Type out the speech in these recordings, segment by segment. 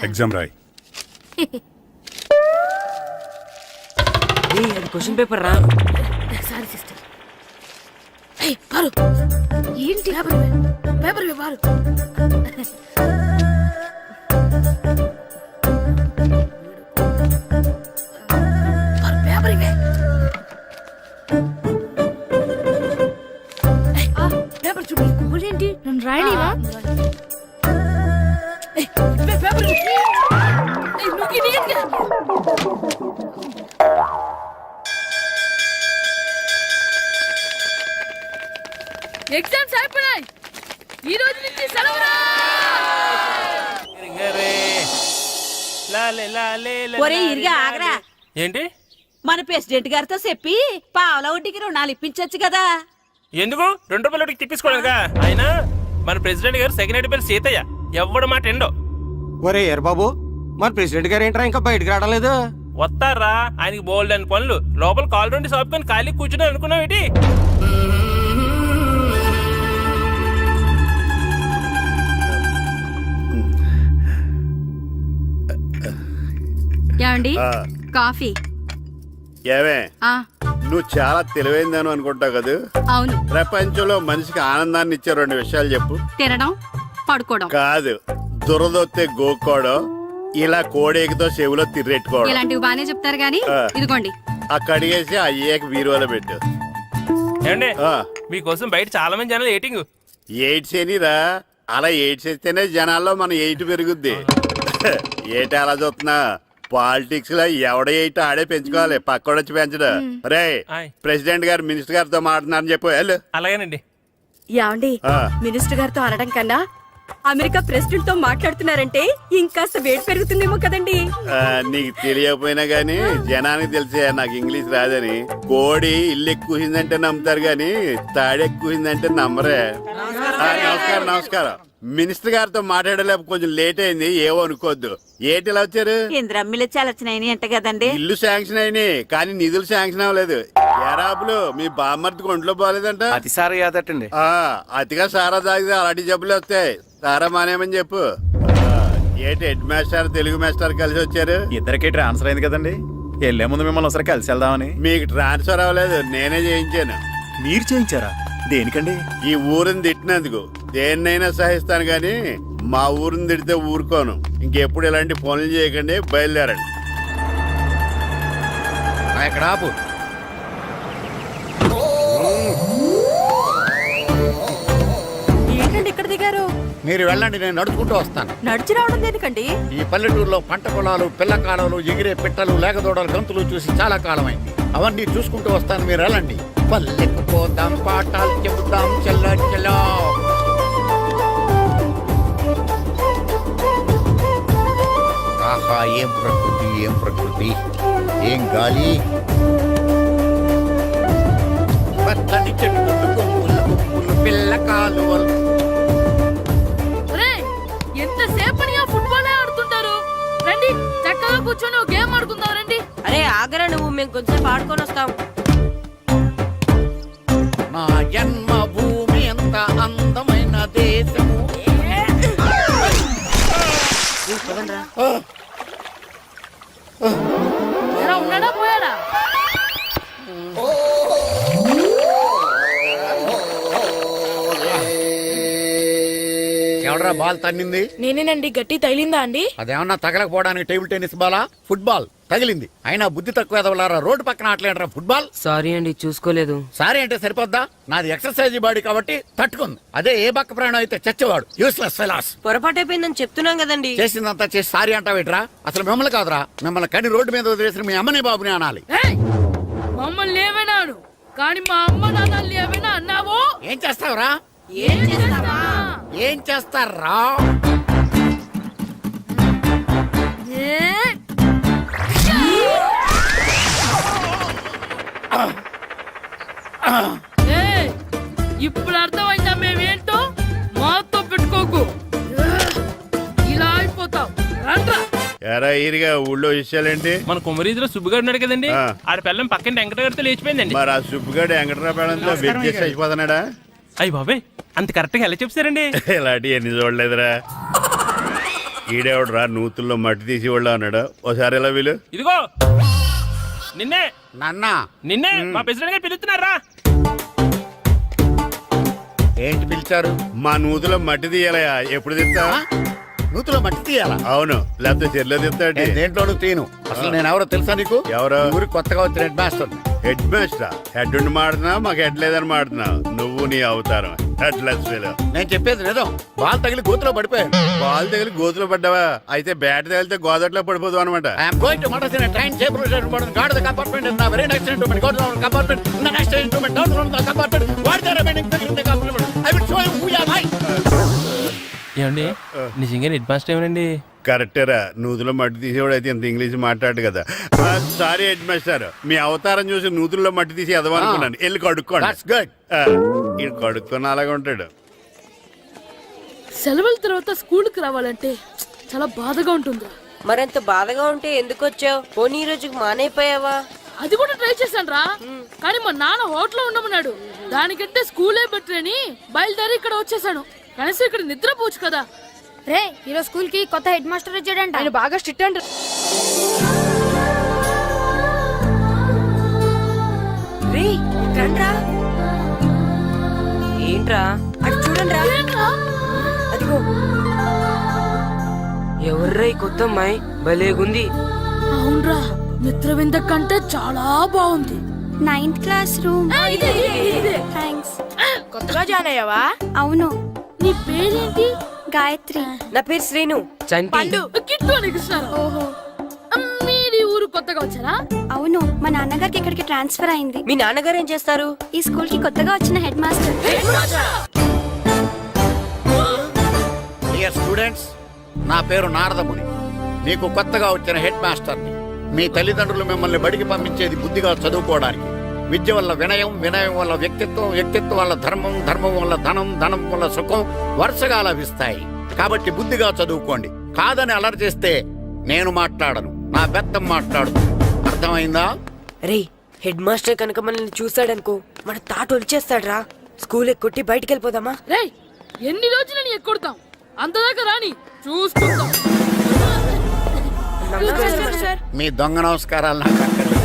Exam రాయి. అది question paper రా. Sorry sister. పారు ఏంటి పేపర్ పారు. పేపర్ ఇవే పేపర్ చూడు. ఏంటి నన్ను రాయలేవా? పేపర్ ఎగ్జామ్స్ అయిపోయాయి. ఈ రోజు నుంచి సెలవురా. ఒరే ఇరిగా ఆగరా. ఏంటి? మన ప్రెసిడెంట్ గారితో చెప్పి పావలా వడ్డీకి రుణాలు ఇప్పించొచ్చు కదా. ఎందుకు 2 రూపాయలు వడ్డీకి తిప్పించుకోలేదుగా. ఆయన మన ప్రెసిడెంట్ గారు సెకండ్ పేరు సీతయ్య. ఎవడు మాట ఎండో. ఒరే ఎర్రబాబు, మన ప్రెసిడెంట్ గారు ఏంట్రా ఇంకా బయటకు రావడలేదు? వస్తారా? ఆయనకి బోల్డ్ అని పనులు. లోపల కాల్ నుండి సాపుకొని ఖాళీ కూర్చుని అనుకున్నావు ఏంటి? ఏమండి కాఫీ? ఏమే నువ్వు చాలా తెలివైందని అనుకుంటావు కదా. అవును. ప్రపంచంలో మనిషికి ఆనందాన్ని ఇచ్చే 2 విషయాలు చెప్పు. తినడం, పడుకోవడం. కాదు, దురదొత్తే గోక్కోవడం, ఇలా కోడేకితో చెవులో తిర్రెట్టుకోవడం. ఇలాంటివి బానే చెప్తారు గానీ ఇదిగోండి. ఆ కడిగేసి అయ్యాక బీరువాలో పెట్టు. ఏమండి మీకోసం బయట చాలా మంది జనాలు ఎయిటింగ్. ఎయిడ్స్ ఏనిరా? అలా ఎయిడ్స్ వేస్తేనే జనాల్లో మన ఎయిట్ పెరుగుద్ది. ఏటి అలా చూస్తున్నా? పాలిటిక్స్ లో ఎవడ ఎయిట్ ఆడే పెంచుకోవాలి, పక్కడొచ్చి పెంచడం. రే ప్రెసిడెంట్ గారు మినిస్టర్ గారితో మాట్లాడుతున్నారని చెప్పు. వెళ్ళు. అలాగేనండి. యాండి మినిస్టర్ గారితో అనడం కన్నా అమెరికా ప్రెసిడెంట్ తో మాట్లాడుతున్నారంటే ఇంకాస్త వేడి పెరుగుతుందేమో కదండి. నీకు తెలియకపోయినా గానీ జనానికి తెలిసే నాకు ఇంగ్లీష్ రాదని. కోడి ఇల్లు ఎక్కువసిందంటే నమ్ముతారు గాని తాడెక్కువసిందంటే నమ్మరే. నమస్కారం నమస్కారం. మినిస్టర్ గారితో మాట్లాడలేక కొంచెం లేట్ అయింది, ఏవో అనుకోవద్దు. ఏటి ఇలా వచ్చారు? ఇంద్రమ్మిలు చాలచ్చినాయని అంట కదండి. ఇల్లు శాంక్షన్ అయినాయి కానీ నిధులు శాంక్షన్ అవ్వలేదు. ఎరాబులు మీ బామ్మర్తికి ఒంట్లో పోలేదంట. అతిసారి యాదటండి. అతిగా సారా తాగితే అలాంటి జబ్బులు వస్తాయి. సారా మానేమని చెప్పు. ఏటి హెడ్ మాస్టర్ తెలుగు మాస్టర్ కలిసి వచ్చారు? ఇద్దరికి ట్రాన్స్ఫర్ అయింది కదండి. వెళ్లే ముందు మిమ్మల్ని ఒకసారి కలిసి వెళ్దామని. మీకు ట్రాన్స్ఫర్ అవ్వలేదు, నేనే చేయించాను. మీరు చేయించారా? దేనికండి? ఈ ఊరిని తిట్టినందుకు. దేన్నైనా సహిస్తాను గాని మా ఊరిని తిడితే ఊరుకోను. ఇంకెప్పుడు ఇలాంటి పనులు చేయకండి, బయలుదేరండి. ఇక్కడ ఆపు. ఏంటండి ఇక్కడ దిగారు? మీరు వెళ్ళండి, నేను నడుచుకుంటూ వస్తాను. నడిచి రావడం దేనికండి? ఈ పల్లెటూరులో పంట పొలాలు, పిల్ల కాలాలు, ఎగిరే పిట్టలు, లేకదోడలు, గంతులు చూసి చాలా కాలమైంది. అవన్నీ చూసుకుంటూ వస్తాను, మీరు వెళ్ళండి. పల్లెకు పోదాం, పాఠాలు చెబుతాం, చెల్లో. ఆహా, ఏం ప్రకృతి, ఏం ప్రకృతి, ఏం గాలి. పచ్చని చెట్లు, కొమ్ములు, పిల్ల కాలువలు. ఎంతసేపని ఆ ఫుట్బాల్ ఆడుతుంటారు? రండి చక్కగా కూర్చొని ఒక గేమ్ ఆడుకుందాం. రండి. అరే ఆగరా నువ్వు, మేము కొంచెం ఆడుకొని వస్తాం. నా జన్మ భూమి ఎంత అందమైన దేశము. ఉన్నాడా పోయాడా? ఎవడరా బాల్ తన్నింది? నేనేనండి. గట్టి తగిలిందా అండి? అదేమన్నా తగలకపోవడానికి టేబుల్ టెన్నిస్ బాలా, ఫుట్బాల్ తగిలింది. అయినా బుద్ధి తక్కువ ఎదవలారా, రోడ్డు పక్కన ఆటలేడరా ఫుట్బాల్. సారీ అండి, చూసుకోలేదు. సారీ అంటే సరిపోద్దా? నాది ఎక్సర్సైజ్ బాడీ కాబట్టి తట్టుకుంది. అదే ఏ బక్క ప్రాణం అయితే చచ్చేవాడు. Useless fellas. పొరపాటు అయిపోయిందని చెప్తున్నాం కదండి. చేసిందంతా చేసి సారీ అంటావేట్రా? అసలు మిమ్మల్ని కాదురా, మిమ్మల్ని కని రోడ్డు మీద వదిలేసిన మీ అమ్మని బాబుని అనాలి. మమ్మల్ని ఏమైనాడు కానీ మా అమ్మ నాన్నల్ని ఏమైనా అన్నావో? ఏం చేస్తావురా? ఏం చేస్తారా? ఇప్పుడు అర్థమైందా మేమేంటో? మాతో పెట్టుకోకు, ఇలా అయిపోతాం. ఎరా ఈరిగా ఊళ్ళో విషయాలేంటి? మన కుమరీధిలో సుబ్బుగాడు ఉన్నాడు కదండి. ఆడ పిల్లం పక్కన వెంకటగారితో లేచిపోయిందండి. మరి ఆ సుబ్బుగాడు వెంకటరావు పిల్లంతో వెచ్చేసి అయిపోతున్నాడా? అయ్యి బాబాయ్, అంత కరెక్ట్ గా ఎలా చెప్తారండి? ఇలాంటి ఎన్ని చూడలేదురా. ఈడేవడరా నూతుల్లో మట్టి తీసి వాళ్ళు అన్నాడు. ఓసారి ఎలా వీలు ఇదిగో నిన్నే నాన్న నిన్నే మా ప్రెసిడెంట్ గారు పిలుస్తున్నారా? ఏంటి పిలిచారు? మా నూతులో మట్టి తీయాలయా. ఎప్పుడు తీస్తా? నూతులో మట్టి తీయాలా? అవును, లేకపోతే చెర్లో తీస్తాడు. నేను దేంట్లోనూ తీను. అసలు నేను ఎవరో తెలుసా నీకు? ఎవరు? ఊరికి కొత్తగా వచ్చిన head master. Head master head ఉండి మాడుతున్నావు, మాకు హెడ్ లేదని మాడుతున్నావు. నువ్వు నీ అవతారం హెడ్ లెస్ ఫెలో. నేను చెప్పేది నిజం. బాల్ తగిలి గోతులో పడిపోయాను. బాల్ తగిలి గోతులో పడ్డావా? అయితే బ్యాట్ తగిలితే గోదట్లో పడిపోదు అనమాట. ఐఎమ్ గోయింగ్ టు మడసిన ట్రైన్ చేపర్ guard the compartment in the very next instrument go down compartment in the next instrument down from the compartment what the remaining thing in the compartment I will show you who you are. ఏమండి నిజంగా head master ఏమనండి? కరెక్టరా, నూతులో మట్టి తీసేవాడు అయితే ఇంత English మాట్లాడు కదా. Sorry head master, మీ అవతారం చూసి నూతుల్లో మట్టి తీసి ఎదవనుకున్నాను. వెళ్ళి కడుక్కోండి. That's good. ఇది కడుక్కొని అలాగే ఉంటాడు. సెలవుల తర్వాత స్కూల్కి రావాలంటే చాలా బాధగా ఉంటుందిరా. మరింత బాధగా ఉంటే ఎందుకు వచ్చావు? పోనీ ఈ రోజుకి మానైపోయావా? అది కూడా ట్రై చేశాను రా, కానీ మా నాన్న హోటల్లో ఉండమన్నాడు. దానికంటే స్కూలే బెటర్ అని బయలుదేరి ఇక్కడ వచ్చేసాను. కనీసం ఇక్కడ నిద్రపోవచ్చు కదా. రే ఈరోజు స్కూల్ కి కొత్త హెడ్ మాస్టర్ వచ్చాడంట. ఆయన బాగా స్ట్రిక్ట్ అంట. రే రండ్రా. ఏంట్రా అది చూడండి రా. అదిగో ఎవర్రా ఈ కొత్త అమ్మాయి? భలేగుంది. అవునరా, మిత్రవింద కంటే చాలా బాగుంది. 9th class room. ఇదే. థ్యాంక్స్. కొత్తగా జాయిన్ అయ్యావా? అవును. నీ పేరేంటి? గాయత్రి. నా పేరు శ్రీను. చంటి. కిట్టు అని కృష్ణారా. ఓహో, మీరు ఈ ఊరు కొత్తగా వచ్చారా? అవును, మా నాన్నగారికి ఇక్కడికి ట్రాన్స్ఫర్ అయింది. మీ నాన్నగారు ఏం చేస్తారు? ఈ స్కూల్ కి కొత్తగా వచ్చిన హెడ్ మాస్టర్. డియర్ స్టూడెంట్స్, నా పేరు నారదముని. మీకు కొత్తగా వచ్చిన హెడ్ మాస్టర్ని. మీ తల్లిదండ్రులు మిమ్మల్ని బడికి పంపించేది బుద్ధిగా చదువుకోవడానికి. విద్య వల్ల వినయం, వినయం వల్ల వ్యక్తిత్వం, వ్యక్తిత్వం వల్ల ధర్మం, ధర్మం వల్ల ధనం, ధనం వల్ల సుఖం వరుసగా లభిస్తాయి. కాబట్టి బుద్ధిగా చదువుకోండి. కాదని అలర్ చేస్తే నేను మాట్లాడను, నా బెత్తం మాట్లాడు. అర్థమైందా? రే హెడ్ మాస్టర్ కనుక మనల్ని చూసాడనుకో మన తాట వచ్చేస్తాడ్రా. స్కూల్ ఎక్కొట్టి బయటికి వెళ్ళిపోదామా? రే ఎన్ని రోజులని ఎక్కొడతాం? అంతదాకా రాని చూసుకుంటాం. మీ దొంగ నమస్కారాలు నాకు అక్కర్లేదు.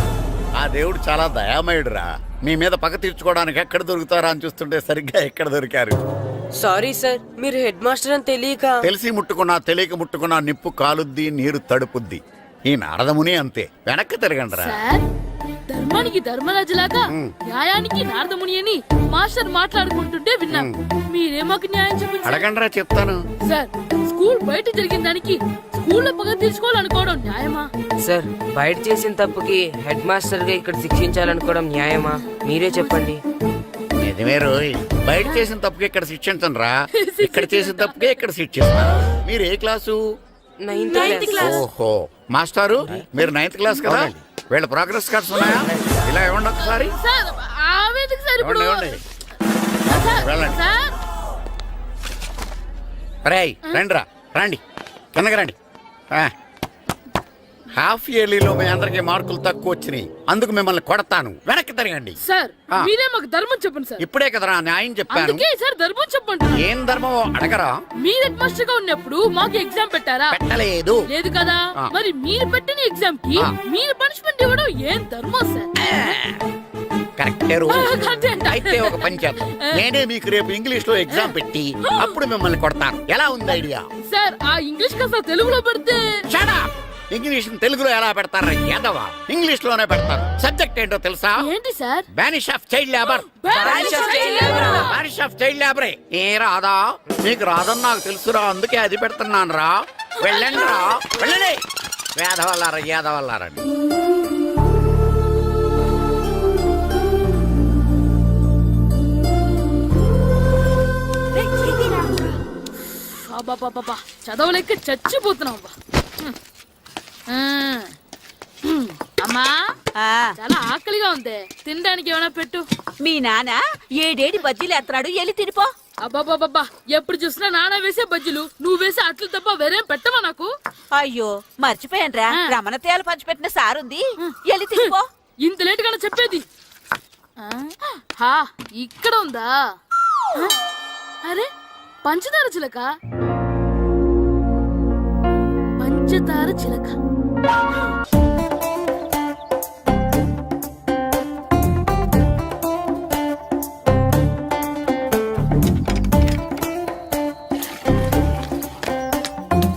ఆ దేవుడు చాలా దయామయుడురా. మీ మీద పగ తీర్చుకోవడానికి ఎక్కడ దొరుకుతారా అని చూస్తుంటే సరిగ్గా ఎక్కడ దొరికారు. సారీ సార్, మీరు హెడ్ మాస్టర్ అని తెలియక. తెలిసి ముట్టుకున్నా తెలియక ముట్టుకున్నా నిప్పు కాలుద్ది, నీరు తడుపుద్ది. ఈ నారదముని అంతే. వెనక్కి తిరగండి రా. సార్, ధర్మానికి ధర్మరాజులాగా న్యాయానికి నారదముని అని మాస్టర్ మాట్లాడుకుంటుంటే విన్నాం. మీరే మాకు న్యాయం చెప్పండి. అడగండి రా, చెప్తాను. సార్, స్కూల్ బయట జరిగిన దానికి స్కూల్లో పగ తీర్చుకోవాలనుకోవడం న్యాయమా? సార్, బయట చేసిన తప్పుకి హెడ్ మాస్టర్ గా ఇక్కడ శిక్షించాలనుకోవడం న్యాయమా? మీరే చెప్పండి. నిజమే రోయ్, బయట చేసిన తప్పుకి ఇక్కడ శిక్షించను రా. ఇక్కడ చేసిన తప్పుకే ఇక్కడ శిక్షిస్తాను. మీరు ఏ క్లాసు? 9th class. ఓహో, మాస్టారు మీరు 9th క్లాస్ కదా. వీళ్ళ ప్రోగ్రెస్ కార్డ్స్ ఉన్నాయా? ఇలా ఇవ్వండి ఒకసారి. సార్, ఆవేదకు సార్ ఇప్పుడు. ఇవ్వండి, ఇవ్వండి. సార్, వెళ్ళండి. సార్. రేయ్ రండి రా, రండి కిందకి రండి. హాఫ్ ఇయర్లీలో మీ అందరికి మార్కులు తక్కువ వచ్చినాయి. అందుకు మిమ్మల్ని కొడతాను. వెనక్కి తిరగండి. సార్, మీరే మాకు ధర్మం చెప్పండి సార్. ఇప్పుడే కదరా న్యాయం చెప్పాను. అందుకే సార్ ధర్మం చెప్పండి. ఏం ధర్మమో అడగరా. మీరు హెడ్ మాస్టర్ గా ఉన్నప్పుడు మాకు ఎగ్జామ్ పెట్టారా? పెట్టలేదు. లేదు కదా. మరి మీరు పెట్టిన ఎగ్జామ్ కి మీరు పనిష్మెంట్ ఇవ్వడం ఏం ధర్మం సార్? కరెక్టే రోజు. అయితే ఒక పని చేద్దాం. నేనే మీకు రేపు ఇంగ్లీష్ లో ఎగ్జామ్ పెట్టి అప్పుడు మిమ్మల్ని కొడతాను. ఎలా ఉంది ఐడియా? సార్, ఆ ఇంగ్లీష్ కాస్త తెలుగులో పెడితే. Shut up! ఇంగ్లీష్ తెలుగులో ఎలా పెడతారా యాదవా? ఇంగ్లీష్ లోనే పెడతారు. సబ్జెక్ట్ ఏంటో తెలుసా? ఏంటి sir? Banish of child labour. Banish of child లేబరే. ఏ రాదా? మీకు రాదని నాకు తెలుసురా, అందుకే అది పెడుతున్నాను రా. వెళ్ళండి రా, వెళ్ళండి. వేదవల్లారా, యాదవల్లారండి. బాబా చదవలేక చచ్చిపోతున్నాం. అమ్మా, చాలా ఆకలిగా ఉంది. తినడానికి ఏమైనా పెట్టు. మీ నాన్న ఏడేడి బజ్జీలు ఎత్తాడు, ఎల్లి తినిపో. అబ్బాబాబా, ఎప్పుడు చూసినా నాన్న వేసే బజ్జీలు, నువ్వు వేసే అట్లు తప్ప వేరేం పెట్టవా నాకు? అయ్యో మర్చిపోయానురా, రమణ తేలు పంచిపెట్టిన సారుంది, ఎల్లి తినిపో. ఇంత లేట్ గా చెప్పేది. ఇక్కడ ఉందా? అరే, పంచదార చిలక. పంచదార చిలక.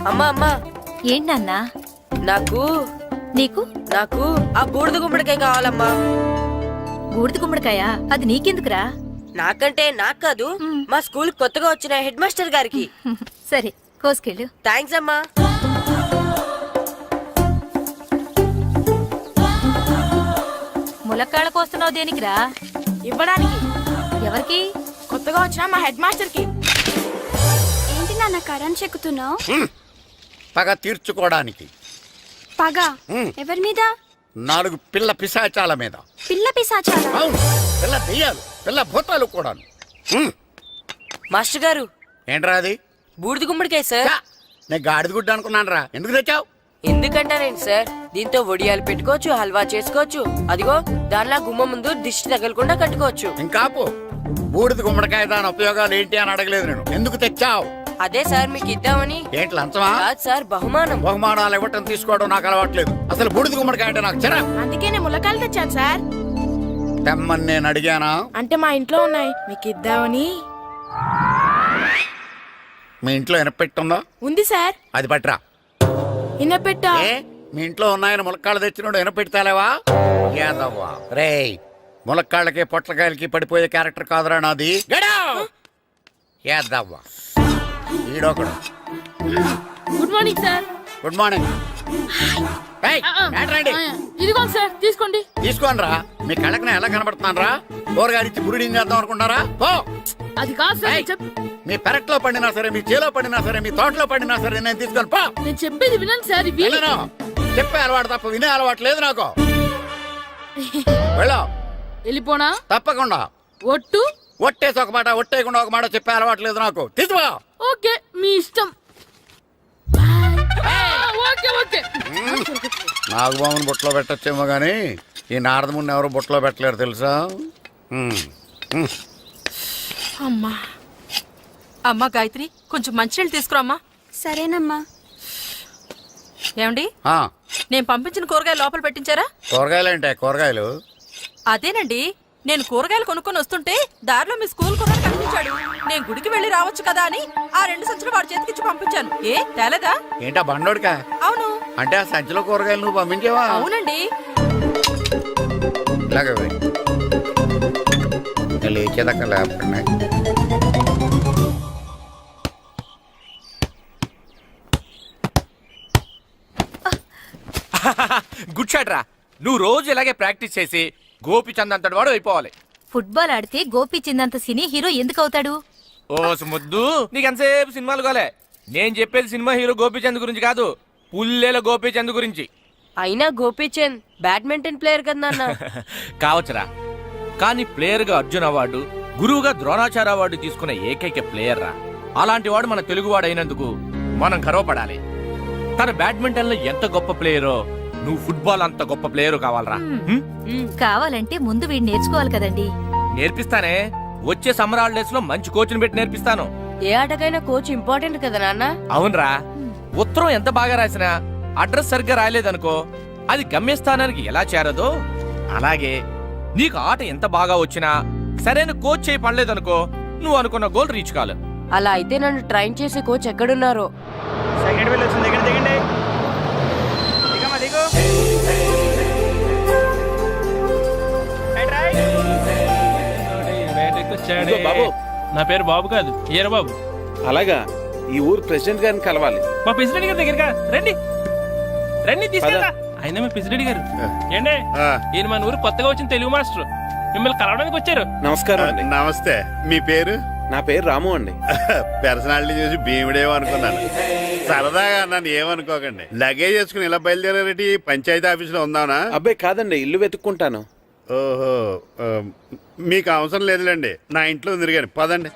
అమ్మా అమ్మా, ఏంటన్నా నాకు నీకు నాకు ఆ బూడిద గుమ్మడికాయ కావాలమ్మా. బూడిద గుమ్మడికాయ? అది నీకెందుకురా? నాకంటే నాకు కాదు, మా స్కూల్ కొత్తగా వచ్చిన హెడ్ మాస్టర్ గారికి. సరే కోసుకెళ్ళు. థ్యాంక్స్ అమ్మా. ములక్కాళ్ళ కోస్తున్నావు దేనికిరా? ఇవ్వడానికి. ఎవరికి? కొత్తగా వచ్చిన మా హెడ్ మాస్టర్ కి. ఏంటి నాన్న కరెంట్ చెక్కుతున్నావు? పగ తీర్చుకోవడానికి. పగ హ్మ్. ఎవరి మీద? 4 పిల్ల పిశాచాల మీద. పిల్ల పిశాచాలా? అవును, పిల్ల దెయ్యాలు, పిల్ల భూతాలు కూడాను. మాస్టర్ గారు, ఏంట్రా అది? బూడిద గుమ్మడికాయ సార్. ఛా, నేను గాడిద గుడ్డ అనుకున్నాను రా. ఎందుకు తెచ్చావు? ఎందుకంటారేంటి సార్, దీంతో వడియాలు పెట్టుకోవచ్చు, హల్వా చేసుకోవచ్చు. అదిగో దానిలా గుమ్మ ముందు దిష్టి తగలకుండా కట్టుకోవచ్చు. ఇంకాపు బూడిద గుమ్మడికాయ దాని ఉపయోగాలు ఏంటి అని అడగలేదు నేను. ఎందుకు తెచ్చావు? అదే సార్ మీకు ఇద్దామని. ఏంటి లంచమా? కాదు సార్, బహుమానం. బహుమానాలు ఇవ్వటం తీసుకోవడం నాకు అలవాట్లేదు. అసలు బూడిద గుమ్మడికాయ అంటే నాకు చిరా. అందుకే నేను ములకాయలు తెచ్చాను సార్. తెమ్మని నేను అడిగానా? అంటే మా ఇంట్లో ఉన్నాయి, మీకు ఇద్దామని. మీ ఇంట్లో ఎనపెట్టుందా? ఉంది సార్. అది పట్రా. ఇన్నపెట్టా. ఏ మీ ఇంట్లో ఉన్నాయని ములక్కాళ్ళు తెచ్చినోడు ఎనపెడతాలేవా? యాదవ్వా రేయ్, ములక్కాళ్ళకి పొట్లకాయలకి పడిపోయే క్యారెక్టర్ కాదురా నాది. యాదవ్వా ఈడొకడు. Good morning sir. Good morning. రండి ఇదిగోండి సార్, తీసుకోండి. తీసుకోండి రా. మీ కళ్ళకి నేను ఎలా కనబడుతున్నాను రా? కూరగాయలిచ్చి బురిడింగ్ చేద్దాం అనుకుంటారా? పో. అది కాదు సార్, ఏయ్, మీ పెరట్లో పండినా సరే, మీ చేలో పండినా సరే, మీ తోటలో పండినా సరే నేను తీసుకొని పో. నేను చెప్పేది వినండి సార్. ఇవి వెళ్ళను. చెప్పే అలవాటు తప్ప వినే అలవాటు లేదు నాకు. వెళ్ళావు వెళ్ళిపోనా? తప్పకుండా. ఒట్టు. ఒట్టేసి ఒక మాట, ఒట్టేయకుండా ఒక మాట చెప్పే అలవాటు లేదు నాకు. తీసుకో. ఓకే, మీ ఇష్టం. Okay okay. నాగబాబుని బుట్టలో పెట్టచ్చేమో గానీ ఈ నారదముని ఎవరు బుట్టలో పెట్టలేరు తెలుసా? అమ్మా అమ్మా గాయత్రి, కొంచెం మంచినీళ్ళు తీసుకురామ్మా. సరేనమ్మా. ఏమండి, ఆ, నేను పంపించిన కూరగాయలు లోపల పెట్టించారా? కూరగాయలు ఏంటే కూరగాయలు? అదేనండి, నేను కూరగాయలు కొనుక్కొని వస్తుంటే దారిలో మీ స్కూల్ కుర్రాడు కనిపించాడు. నేను గుడికి వెళ్ళి రావచ్చు కదా అని ఆ 2 సంచులు వాడి చేతికిచ్చి పంపించాను. ఏ తేలేదా? ఏంటా బండోడికా? అవును. అంటే ఆ సంచిలో కూరగాయలు నువ్వు పంపించావా? అవునండి. ఇలాగే పోయి. నేను లేచేదాకా లేకుండా. గుడ్ షాట్ రా. నువ్వు రోజు ఇలాగే ప్రాక్టీస్ చేసి గోపిచంద్ అంతటి వాడు అయిపోవాలి. ఫుట్బాల్ ఆడితే గోపీచంద్ సినీ హీరో ఎందుకు అవుతాడు? ఓ ముద్దు, నీకు ఎంతసేపు సినిమాలు కాలే. నేను చెప్పేది సినిమా హీరో గోపీచంద్ గురించి కాదు, పుల్లేల గోపీచంద్ గురించి. అయినా గోపీచంద్ బ్యాడ్మింటన్ ప్లేయర్ కదా నాన్న. కావచ్చురా, కానీ ప్లేయర్ గా అర్జున్ అవార్డు, గురువుగా ద్రోణాచార్య అవార్డు తీసుకున్న ఏకైక ప్లేయర్ రా. అలాంటి వాడు మన తెలుగువాడు అయినందుకు మనం గర్వపడాలి. తన బ్యాడ్మింటన్ లో ఎంత గొప్ప ప్లేయరో నువ్వు ఫుట్బాల్ అంత గొప్ప ప్లేయర్ కావాలరా. కావాలంటే ముందు వీడు నేర్చుకోవాలి కదండి. నేర్పిస్తానే, వచ్చే సమ్మర్ హాలిడేస్ లో మంచి కోచ్ని పెట్టి నేర్పిస్తాను. ఏ ఆటకైనా కోచ్ ఇంపార్టెంట్ కదా నాన్న. అవునరా, ఉత్తరం ఎంత బాగా రాసినా అడ్రస్ సరిగ్గా రాయలేదనుకో, అది గమ్యస్థానానికి ఎలా చేరదో అలాగే నీకు ఆట ఎంత బాగా వచ్చినా సరైన కోచ్ చేయి పడలేదనుకో, నువ్వు అనుకున్న గోల్ రీచ్ కాదు. అలా అయితే నన్ను ట్రైన్ చేసే కోచ్ ఎక్కడున్నారో. ఇదిగో బాబు. నా పేరు బాబు కాదు, ఈయన బాబు. అలాగా, ఈ ఊరు ప్రెసిడెంట్ గారిని కలవాలి. మా ప్రెసిడెంట్ గారి దగ్గరగా రండి. రండి తీసుకెళ్తా. ఆయన మా ప్రెసిడెంట్ గారు. ఏండే, ఈయన మన ఊరు కొత్తగా వచ్చిన తెలుగు మాస్టర్. మిమ్మల్ని కలవడానికి వచ్చారు. నమస్కారం అండి. నమస్తే. మీ పేరు? నా పేరు రాము అండి. పర్సనాలిటీ చూసి భీముడేమో అనుకున్నాను. సరదాగా నన్ను ఏమనుకోకండి. లగేజ్ వేసుకుని ఇలా బయలుదేరేటి పంచాయతీ ఆఫీసులో ఉందానా? అబ్బాయి కాదండి, ఇల్లు వెతుక్కుంటాను. ఓహో, మీకు అవసరం లేదులేండి, నా ఇంట్లో ఉంది కానీ పదండి.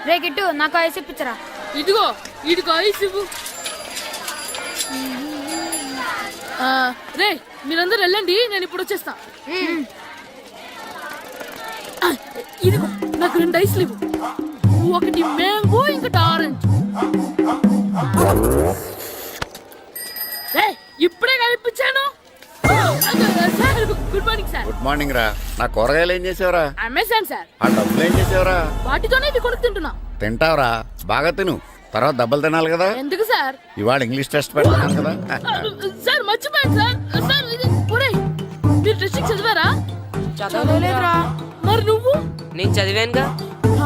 రే గిట్టు, నాకు ఐస్ ఇప్పించరా. ఇదిగో ఇదిగో ఐస్ ఇవ్వు. రే, మీరందరూ వెళ్ళండి, నేను ఇప్పుడు వచ్చేస్తా. ఇదిగో నాకు 2 ఐస్లు ఇవ్వు. ఒకటి మ్యాంగో, ఇంకటి ఆరెంజ్. ఇప్పించాను sir good morning sir. Good morning రా. నా కూరగాయలు ఏం చేసావురా? Amazon sir. ఆ డబ్బులు ఏం చేసావురా? వాటితోనే ఇవి కొనుక్కు తింటున్నా. తింటావురా, బాగా తిను, తర్వాత దెబ్బలు తినాలి కదా. ఎందుకు సార్? ఇవాళ ఇంగ్లీష్ టెస్ట్ పెడతాను కదా. సార్ మర్చిపోయాను సార్. సార్ ఇది ఒరేయ్, మీరు టెస్టింగ్ చదివారా? చదవలేదురా. మరి నువ్వు? నేను చదివానుగా.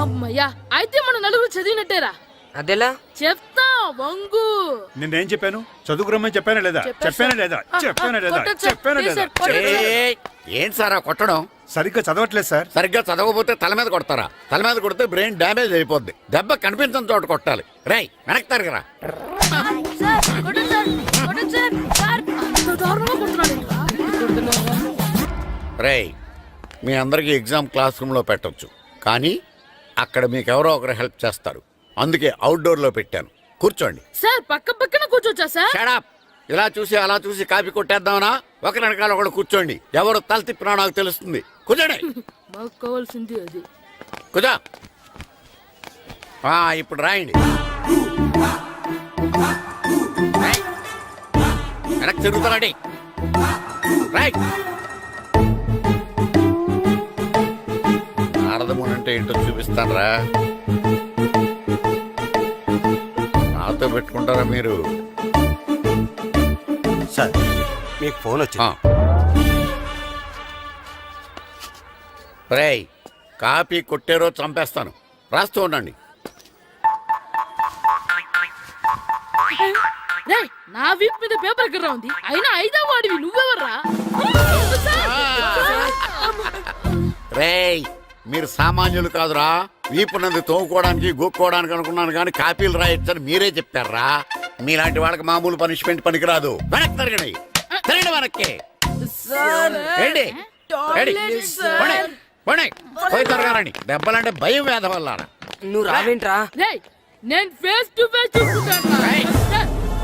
అమ్మయ్యా, అయితే మన నలుగురు చదివినట్టేరా. అదెలా? చెప్తా వంగు. నిన్నేం చెప్పాను? చదువుకురమ్మని చెప్పానా లేదా? చెప్పానా లేదా? చెప్పానా లేదా? కొట్టొచ్చు సార్. చెప్పానా ప్లీజ్ లేదా? సార్, కొట్టొచ్చు సార్. ఏయ్, ఏంటి సారా కొట్టడం? సరిగ్గా చదవట్లేదు సార్. సరిగ్గా చదవకపోతే తల మీద కొడతారా? తల మీద కొడితే బ్రెయిన్ డ్యామేజ్ అయిపోద్ది. దెబ్బ కనిపించని చోట కొట్టాలి. రేయ్ వెనక్కి తరగరా. సార్, కొట్టండి సార్, కొట్టండి సార్. సార్, అంత దారుణంగా కొడుతున్నాడు ఏంట్రా? రేయ్, మీ అందరికీ ఎగ్జామ్ క్లాస్ రూమ్లో పెట్టొచ్చు, కానీ అక్కడ మీకు ఎవరో ఒకరు హెల్ప్ చేస్తారు. అందుకే అవుట్డోర్లో పెట్టాను. కూర్చోండి. సార్ పక్క పక్కన కూర్చోచ్చా సార్? షడప్. ఇలా చూసి అలా చూసి కాపీ కొట్టేద్దామనా? ఒకరి వెనకాల ఒకడు కూర్చోండి. ఎవరు తల తిప్పినా నాకు తెలుస్తుంది. కూర్చోండి. మాకు కావాల్సింది అది. కూర్చో. ఇప్పుడు రాయండి. రాయ్. వెనక్కి తిరుగుతారండి. రైట్. నారదముని అంటే ఏంటో చూపిస్తాను రా. నాతో పెట్టుకుంటారా మీరు? సార్ మీకు ఫోన్ వచ్చింది. రేయ్, కాపీ కొట్టారో చంపేస్తాను. రాస్తూ ఉండండి. రేయ్, నా వీప్ మీద పేపర్ ఎక్కడ ఉంది? అయినా ఐదో వాడివి నువ్వెవర్రా? రేయ్, మీరు సామాన్యులు కాదురా. వీపునంది తోముకోవడానికి గోక్కోవడానికి అనుకున్నాను, కానీ కాపీలు రాయొచ్చని మీరే చెప్పారా. మీలాంటి వాళ్ళకి మామూలు పనిష్మెంట్ పనికిరాదు. వెనక్కి తిరగండి. తిరగండి వెనక్కి. ఏంటి? పోయి తిరగారండి. దెబ్బలంటే భయం వేద వల్ల. నువ్వు రావేంట్రా? రేయ్, నేను ఫేస్ టు ఫేస్ చూసుకుంటాను.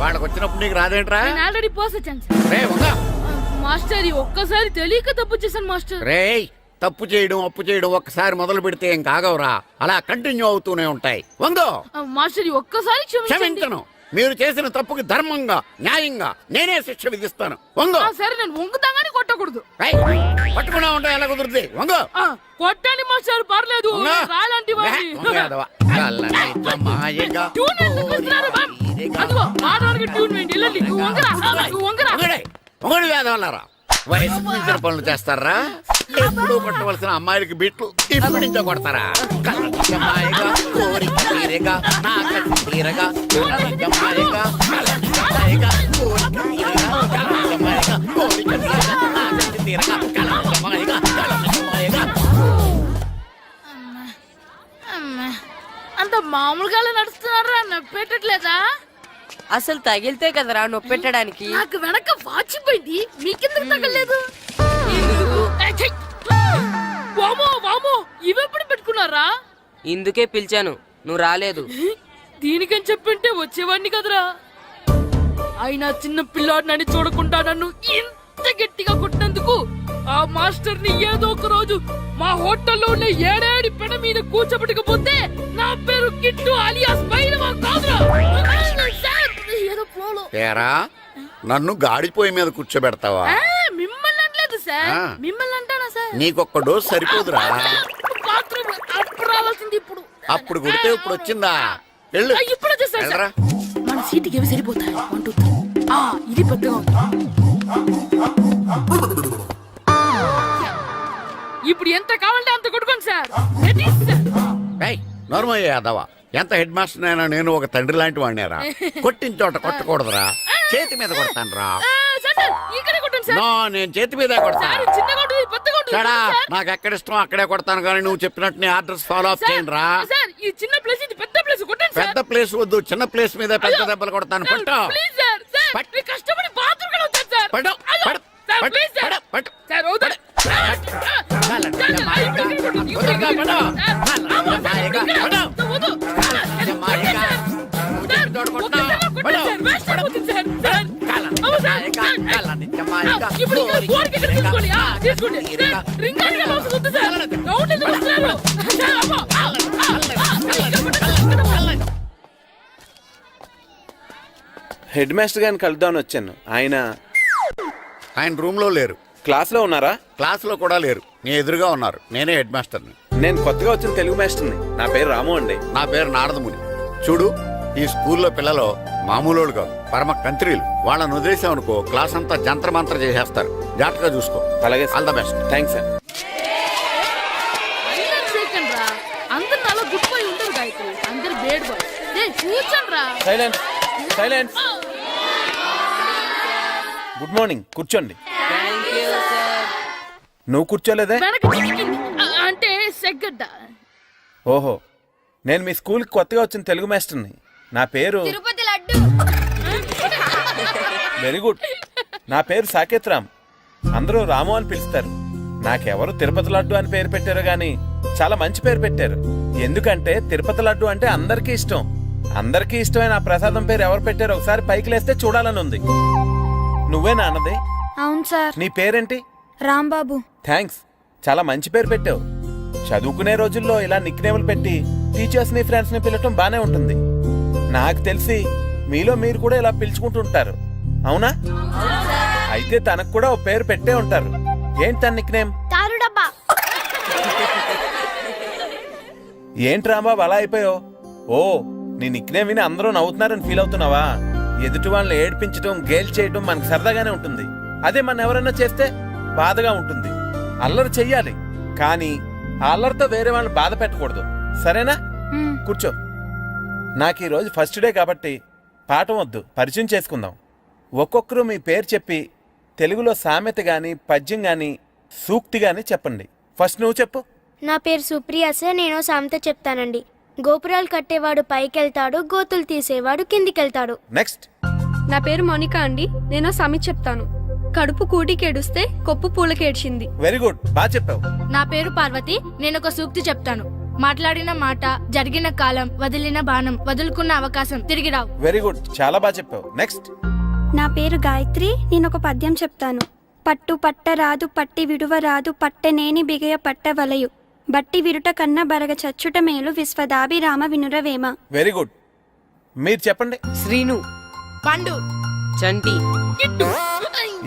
వాళ్ళకి వచ్చినప్పుడు నీకు రాదేంట్రా? నేను ఆల్రెడీ పోస్ వచ్చాను సార్. రే ఉందా మాస్టర్, ఈ ఒక్కసారి తెలియక తప్పు చేశాను మాస్టర్. రేయ్, తప్పు చేయడం అప్పు చేయడం ఒక్కసారి మొదలు పెడితే ఏం కాగవరా. అలా కంటిన్యూ అవుతూనే ఉంటాయి. వందో. మాస్టర్, ఈ ఒక్కసారి క్షమించను. మీరు చేసిన తప్పుకి ధర్మంగా న్యాయంగా నేనే శిక్ష విధిస్తాను. వంగో. సరే, నేను వంగుతాగానే కొట్టకూడదు. పట్టుకున్నా ఉంటా ఎలా కుదురుతుంది. వంగో. కొట్టండి మాస్టర్, పర్లేదు. రాలాంటి వేదవల్లారా, వయసు మించిన పనులు చేస్తారా? ఎప్పుడు కొట్టవలసిన అమ్మాయిలకి బిట్లు ఇప్పుడు నుంచో కొడతారా? కలజమాయగా కోరిక తీరగా నా కసి తీరగా కలజమాయగా కలజమాయగా కోరిక తీరగా కలజమాయగా కోరిక తీరగా నా కసి తీరగా కలజమాయగా కలజమాయగా. అంత మామూలుగా నడుస్తున్నారా? నొప్పెట్టట్లేదా? అసలు తగిలితే కదరా నొప్పెట్టడానికి. నాకు వెనక వాచిపోయింది, మీకెందుకు తగలేదు? వామో వామో, ఇవెప్పుడు పెట్టుకున్నారా? ఇందుకే పిలిచాను, నువ్వు రాలేదు. దీనికని చెప్పింటే వచ్చేవాడిని కదరా. అయినా చిన్న పిల్లాడినని చూడకుండా నన్ను ఇంత గట్టిగా కొట్టినందుకు ఆ మాస్టర్ ని ఏదో ఒక రోజు మా హోటల్లో ఉన్న ఏడేడి పెడ మీద కూర్చోబెట్టకపోతే నా పేరు కిట్టు అలియాస్ బైరవా కాదురా. ఏదో ఫ్లోలో. ఏరా, నన్ను గాడిపోయి మీద కూర్చోబెడతావా? మిమ్మల్ని అనలేదు సార్. మిమ్మల్ని అంటానా సార్? నీకొక్క డోస్ సరిపోదురా. బాత్రూమ్ అప్పుడు రావాల్సింది ఇప్పుడు. అప్పుడు కొడితే ఇప్పుడు వచ్చిందా? వెళ్ళు. ఇప్పుడు వచ్చేసారు సార్. వెళ్ళరా. మన సీటుకి ఏవి సరిపోతాయి? 1 2 3. ఇది పెద్దగా ఉంది. ఇప్పుడు ఎంత కావాలంటే అంత కొట్టుకోండి సార్. నోర్మయ్య యాదవ, ఎంత హెడ్ మాస్టర్ అయినా నేను ఒక తండ్రి లాంటి వాడినేరా. కొట్టిన చోట కొట్టకూడదురా. చేతి మీద కొడతాను రా. నేను చేతి మీద కొడతాను. నాకు ఎక్కడ ఇష్టం అక్కడే కొడతాను, కానీ నువ్వు చెప్పినట్టు నీ ఆర్డర్స్ ఫాలో అప్ చేయండి రా. పెద్ద ప్లేస్ వద్దు, చిన్న ప్లేస్ మీద పెద్ద దెబ్బలు కొడతాను. పట్టు పట్టు పట్టు పట్టు. హెడ్ మాస్టర్ గారిని కలుద్దామని వచ్చాను. ఆయన ఆయన రూమ్ లో లేరు. క్లాస్లో ఉన్నారా? క్లాసులో కూడా లేరు. నీ ఎదురుగా ఉన్నారు. నేనే హెడ్ మాస్టర్ని. నేను కొత్తగా వచ్చిన తెలుగు మాస్టర్ని. నా పేరు రాము అండి. నా పేరు నారదముని. చూడు, ఈ స్కూల్లో పిల్లలు మామూలు కాదు, పరమ కంత్రీలు. వాళ్ళని వదిలేసామనుకో క్లాస్ అంతా జంత్ర మంత్ర చేసేస్తారు. జాగ్రత్తగా చూసుకో. అలాగే, all the best. Thanks sir. అందరు నాలో గుడ్ బాయ్ ఉండరు గాయత్రి, అందరు బేడ్ బాయ్. కూర్చోండి రా. Silence, silence. గుడ్ మార్నింగ్, కూర్చోండి. నువ్వు కూర్చోలేదే? అంటే సెగ్గడ్డ. ఓహో, నేను మీ స్కూల్కి కొత్తగా వచ్చిన తెలుగు మాస్టర్ని. నా పేరు తిరుపతి లడ్డు. Very good. నా పేరు సాకేత్ రామ్. అందరూ రాము అని పిలుస్తారు. నాకెవరు తిరుపతి లడ్డు అని పేరు పెట్టారు గాని చాలా మంచి పేరు పెట్టారు. ఎందుకంటే తిరుపతి లడ్డు అంటే అందరికీ ఇష్టం. అందరికీ ఇష్టమైన ఆ ప్రసాదం పేరు ఎవరు పెట్టారు ఒకసారి పైకి లేస్తే చూడాలని ఉంది. నువ్వేనా అన్నది? అవును సార్. నీ పేరేంటి? రాంబాబు. థ్యాంక్స్, చాలా మంచి పేరు పెట్టావు. చదువుకునే రోజుల్లో ఇలా నిక్నేములు పెట్టి టీచర్స్ ని ఫ్రెండ్స్ ని పిలవటం బానే ఉంటుంది. నాకు తెలిసి మీలో మీరు కూడా ఇలా పిలుచుకుంటుంటారు, అవునా? అయితే తనకు కూడా ఓ పేరు పెట్టే ఉంటారు. ఏంటి తన నిక్నేమ్? తారు డబ్బా. ఏంటి రాంబాబు అలా అయిపోయావు? ఓ, నీ నిక్నేమ్ విని అందరూ నవ్వుతున్నారని ఫీల్ అవుతున్నావా? ఎదుటి వాళ్ళని ఏడ్పించడం, గేల్ చేయడం మనకు సరదాగానే ఉంటుంది. అదే మన ఎవరైనా చేస్తే బాధగా ఉంటుంది. అల్లరి చెయ్యాలి, కానీ ఆ అల్లరితో వేరే వాళ్ళని బాధ పెట్టకూడదు, సరేనా? కూర్చో. నాకు ఈరోజు ఫస్ట్ డే కాబట్టి పాఠం వద్దు, పరిచయం చేసుకుందాం. ఒక్కొక్కరు మీ పేరు చెప్పి తెలుగులో సామెత గాని, పద్యం గాని, సూక్తి గాని చెప్పండి. ఫస్ట్ నువ్వు చెప్పు. నా పేరు సుప్రియ సార్. నేను సామెత చెప్తానండి. గోపురాలు కట్టేవాడు పైకెళ్తాడు, గోతులు తీసేవాడు కిందికెళ్తాడు. నెక్స్ట్. నా పేరు మోనికా అండి. నేను సామెత చెప్తాను. కడుపు కూటికేడుస్తే కొప్పు పూలకేడ్చింది. వెరీ గుడ్, బాగా చెప్పావు. నా పేరు పార్వతి. నేను ఒక సూక్తి చెప్తాను. మాట్లాడిన మాట, జరిగిన కాలం, వదిలిన బాణం, వదులుకున్న అవకాశం తిరిగి రావు. వెరీ గుడ్, చాలా బాగా చెప్పావు. నెక్స్ట్. నా పేరు గాయత్రి. నేను ఒక పద్యం చెప్తాను. పట్టు పట్టరాదు, పట్టి విడువరాదు, పట్టనేని బిగయ పట్టవలయు, బట్టి విరుట కన్నా బరగ చచ్చుట మేలు, విశ్వదాభిరామ వినురవేమ. వెరీ గుడ్, మీరు చెప్పండి. శ్రీను. పండు. చంటి.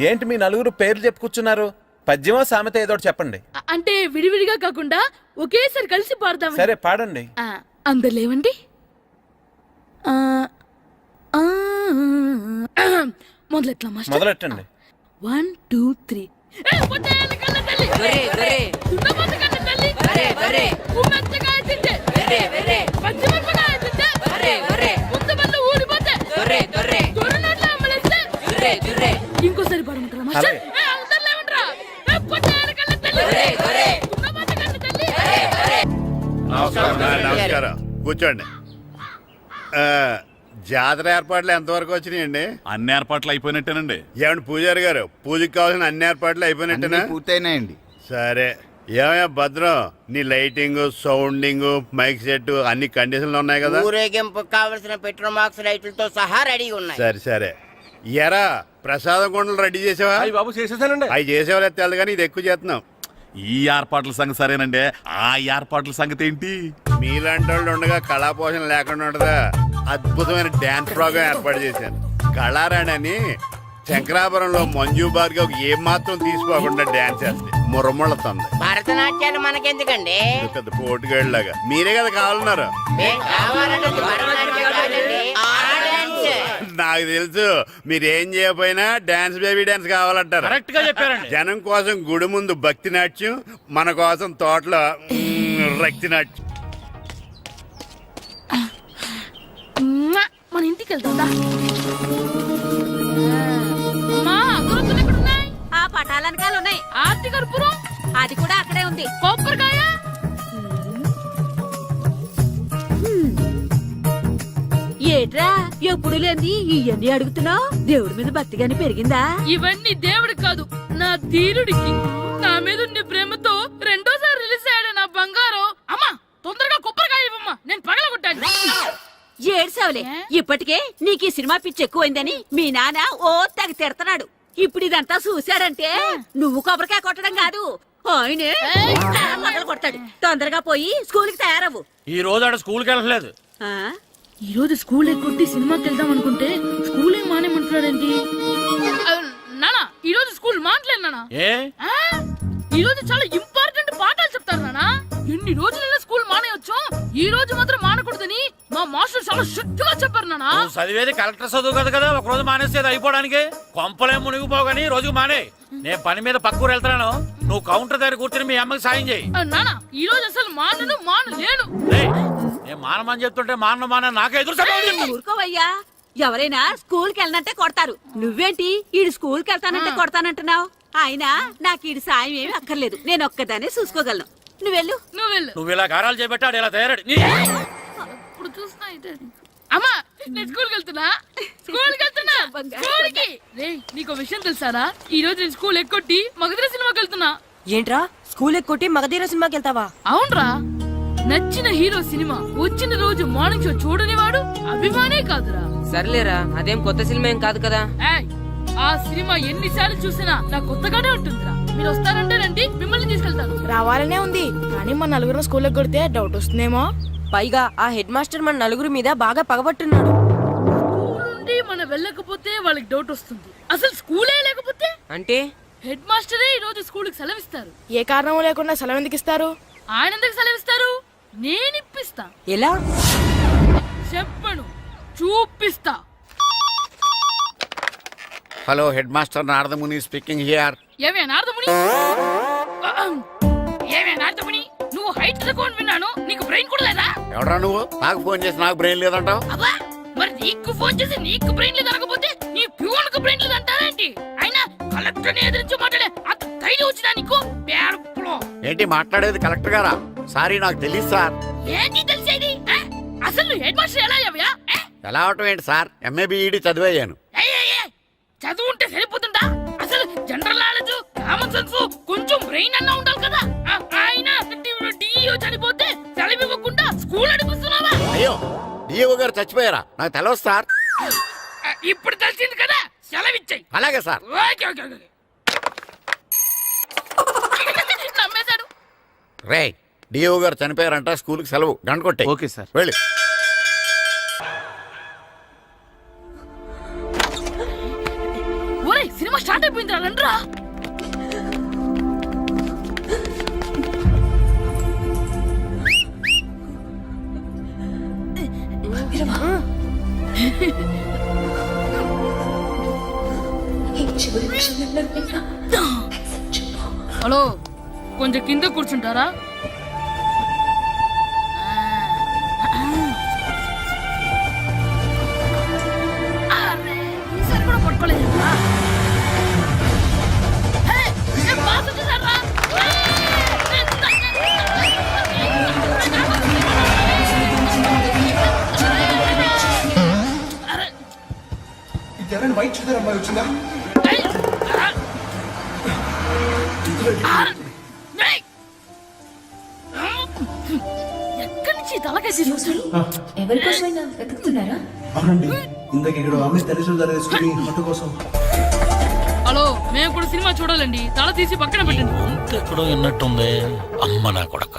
ఏంటి మీ నలుగురు పేర్లు చెప్పుకూర్చున్నారు? పద్యమో సామెత ఏదో ఒకటి చెప్పండి. అంటే విడివిడిగా కాకుండా ఒకేసారి కలిసి పాడదాం. సరే, పాడండి. అందరు లేవండి. మొదలెట్లా మాస్టర్? మొదలెట్టండి. 1 2 3. ఇంకోసారి పాడమంటారా మాస్టర్? నమస్కారం, కూర్చోండి. జాతర ఏర్పాట్లు ఎంతవరకు వచ్చినాయండి? అన్ని ఏర్పాట్లు అయిపోయినట్టేనండి. ఏమండి పూజారి గారు, పూజకి కావాల్సిన అన్ని ఏర్పాట్లు అయిపోయినట్టేనా? పూర్తయినాయండి. సరే. ఏమయ్యా భద్రం, నీ లైటింగ్, సౌండింగ్, మైక్ సెట్ అన్ని కండిషన్లు ఉన్నాయి కదా? ఊరేగింపు కావలసిన పెట్రోల్ మార్క్స్ లైట్లతో సహా రెడీ ఉన్నాయి. సరే సరే. ఎరా ప్రసాదం కొండలు రెడీ చేసావా? బాబు చేసేసానండి. అవి చేసేవాళ్ళు తెలదు కానీ ఇది ఎక్కువ చేస్తున్నాం. ఈ ఏర్పాట్ల సంగతి సరేనండి, ఆ ఏర్పాట్ల సంగతి ఏంటి? మీలాంటి వాళ్ళు ఉండగా కళాపోషణ లేకుండా ఉండదా? అద్భుతమైన డ్యాన్స్ ప్రోగ్రామ్ ఏర్పాటు చేశాను. కళారాణి అని శంకరాపురంలో మంజు భార్గవ్ ఏం మాత్రం తీసుకోకుండా డ్యాన్స్ చేస్తే మురముళ్ళతుంది. భరతనాట్యాలు మనకెందుకండి? పెద్ద పోటుగాళ్ళలాగా మీరే కదా కావాలన్నారు. నాకు తెలుసు మీరేం చేయకపోయినా డాన్స్ బేబీ డాన్స్ కావాలంటారు. కరెక్ట్ గా చెప్పారండి. జనం కోసం గుడి ముందు భక్తి నాట్యం, మన కోసం తోటలో రక్తి నాట్యం. మన ఇంటికి వెళ్తుందా? ఆ పటాలనకాలు ఉన్నాయి. ఆర్తి కర్పూరం అది కూడా అక్కడే ఉంది. కొబ్బరికాయ. ఏట్రా ఎప్పుడు లేని ఇవన్నీ అడుగుతున్నావు? దేవుడి మీద భక్తిగాని పెరిగిందా? ఇవన్నీ దేవుడికి కాదు, నా ధీరుడికి. నా మీద ఉండే ప్రేమతో రెండోసారి రిలీజ్ అయ్యాడు నా బంగారం. అమ్మా తొందరగా కొబ్బరికాయ ఇవ్వమ్మా, నేను పగలగొట్టాను. ఏడ్సావులే, ఇప్పటికే నీకు ఈ సినిమా పిచ్చి ఎక్కువైందని మీ నాన్న ఓ తెగ తిడతాడు. ఇప్పుడు ఇదంతా చూశాడంటే నువ్వు కొబ్బరికాయ కొట్టడం కాదు, ఆయనే మొదలు కొడతాడు. తొందరగా పోయి స్కూల్ కి తయారవు. ఈ రోజు ఆడ స్కూల్కి వెళ్ళలేదు. ఈ రోజు స్కూల్ ఎక్కొట్టి సినిమాకి వెళ్దాం అనుకుంటే స్కూల్ ఏం మానేమంటున్నాడండి. నానా ఈ రోజు స్కూల్ ఏ ఈ రోజు చాలా ఇంపార్టెంట్ పాఠాలు చెప్తారు నానా. ఎన్ని రోజులైనా స్కూల్ మానేయొచ్చు, ఈ రోజు మాత్రం మానకూడదని మా మాస్టర్ చాలా స్ట్రిక్ట్ గా చెప్పారు నానా. చదివేది కలెక్టర్ చదువు కదా కదా, ఒక రోజు మానేసేది అయిపోవడానికి. కొంపలే మునిగిపోగాని రోజుకు మానే. నేను పని మీద పక్కూరు వెళ్తున్నాను, నువ్వు కౌంటర్ దగ్గర కూర్చొని మీ అమ్మకి సాయం చేయి. నానా ఈ రోజు అసలు మానలేను. నేను మానమని చెప్తుంటే మాన నాకే ఎదురు ఊరుకోవయ్యా, ఎవరైనా స్కూల్ కి వెళ్ళనంటే కొడతారు. నువ్వేంటి ఈడు స్కూల్ కి వెళ్తానంటే కొడతానంటున్నావు? అయినా నాకు ఈడు సాయం ఏమి అక్కర్లేదు, నేను ఒక్కదానే చూసుకోగలను. నువ్వెళ్ళు. నువ్వు ఇలా గారాలు చేపెట్టాడు ఇలా తయారాడు. ఇప్పుడు చూస్తా అయితే. అమ్మా నేను స్కూల్కి వెళ్తున్నా. స్కూల్కి రేయ్, నీకు విషయం తెలుసారా? ఈ రోజు నేను స్కూల్ ఎక్కొట్టి మగధీర సినిమాకి వెళ్తున్నా. ఏంట్రా స్కూల్ ఎక్కొట్టి మగధీర సినిమాకి వెళ్తావా? అవునరా, నచ్చిన హీరో సినిమా వచ్చిన రోజు మార్నింగ్ షో చూడని వాడు అభిమానే కాదురా. సర్లేరా, అదేం కొత్త సినిమా ఏం కాదు కదా. ఏయ్, ఆ సినిమా ఎన్నిసార్లు చూసినా నాకు కొత్తగానే ఉంటుందిరా. మీరు వస్తారంటేనండి, మిమ్మల్ని తీసుకెళ్తాను. రావాలనే ఉంది, కానీ మన నలుగురు స్కూల్ కొడితే డౌట్ వస్తుందేమో. పైగా ఆ హెడ్ మాస్టర్ మన నలుగురి మీద బాగా పగబట్టున్నాడు. స్కూల్ నుండి మనం వెళ్ళకపోతే వాళ్ళకి డౌట్ వస్తుంది. అసలు స్కూలే లేకపోతే అంటే హెడ్ మాస్టరే ఈ రోజు స్కూల్కి సెలవిస్తారు. ఏ కారణం లేకుండా సెలవు ఎందుకు ఇస్తారు? ఆయన ఎందుకు సెలవిస్తారు? నేను ఇప్పిస్తా. ఎలా చెప్పను, చూపిస్తా. Hello head master Naradamuni speaking here. ఏమే నారదముని, ఏమే నారదముని, నువ్వు హైట్ తక్కువ విన్నాను, నీకు బ్రెయిన్ కూడా లేదా? ఎవడ్రా నువ్వు? నాకు ఫోన్ చేసి నాకు బ్రెయిన్ లేదంటావు? అబ్బా, మరి నీకు ఫోన్ చేసి నీకు బ్రెయిన్ లేదు అనకపోతే నీ ప్యూన్ కు బ్రెయిన్ లేదు అంటారేంటి? అయినా కలెక్టర్ ని ఎదిరించి మాట్లాడే అంత ధైర్యం వచ్చినా నీకు? పేర్పులో ఏంటి మాట్లాడేది కలెక్టర్ గారా? సారీ నాకు తెలియదు సార్. ఏంటి తెలిసేది? అసలు నువ్వు హెడ్ మాస్టర్ ఎలా అయ్యావయ్యా? ఎలా అవటం ఏంటి సార్, ఎంఏబిఈడి చదివయ్యాను. చదువు ఉంటే సరిపోతుందా? అసలు జనరల్ నాలెడ్జ్, కామన్ సెన్స్, కొంచెం బ్రెయిన్ అన్నా ఉండాలి కదా. ఆయన డిఇఓ చనిపోతే సెలవివ్వకుండా స్కూల్ నడిపిస్తున్నావా? అయ్యో, డిఓ గారు చచ్చిపోయారా? నాకు తెలవదు సార్. ఇప్పుడు తెలిసింది కదా, సెలవిచ్చాయి. అలాగే సార్. నమ్మేశాడు. రే, డిఓ గారు చనిపోయారంట, స్కూల్కి సెలవు, గంట కొట్టే. Okay sir. వెళ్ళి. ఒరేయ్, సినిమా స్టార్ట్ అయిపోయిందిరా, రండిరా. హలో, కొంచెం కింద కూర్చుంటారా? ఈసారి కూడా పట్టుకోలేదు. వైట్ చూద్దరు అమ్మాయి వచ్చిందా? ఎక్కడి నుంచి తలకేసి చూస్తాడు? ఎవరికోసమైనా వెతుకుతున్నారా? అవునండి, ఇందాక ఇక్కడ అమ్మాయి తల్లిదండ్రులు తీసుకుని మట్టు కోసం. హలో, మేము కూడా సినిమా చూడాలండి, తల తీసి పక్కన పెట్టండి. ఎక్కడో విన్నట్టుంది. అమ్మ నా కొడక,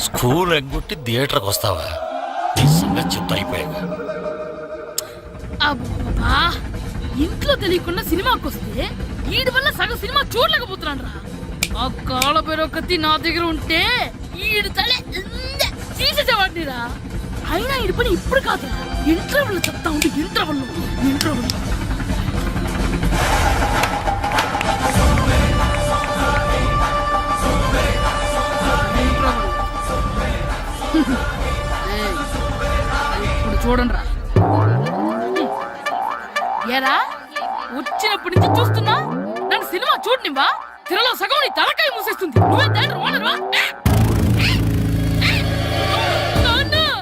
స్కూల్ ఎగ్గొట్టి థియేటర్కి వస్తావా? చెప్తా అయిపోయాక. అబ్బా, ఇంట్లో తెలియకుండా సినిమాకి వస్తే వీడి వల్ల సగం సినిమా చూడలేకపోతున్నాను రా. ఆ కాళ్ళ పేరొకటి నా దగ్గర ఉంటే ఈడు తలే తీసేసేవాడిని రా. అయినా ఈడి పని ఇప్పుడు కాదురా, ఇంటర్వెల్ చెప్తా ఉంటే ఇంటర్వెల్ ఇప్పుడు చూడండి రా. ఏరా, వచ్చినప్పటి నుంచి చూస్తున్నా, నన్ను సినిమా చూడనివ్వా? తిరలో సగం నీ తలకాయ మూసేస్తుంది. నువ్వే తండ్రి ఓనర్వా?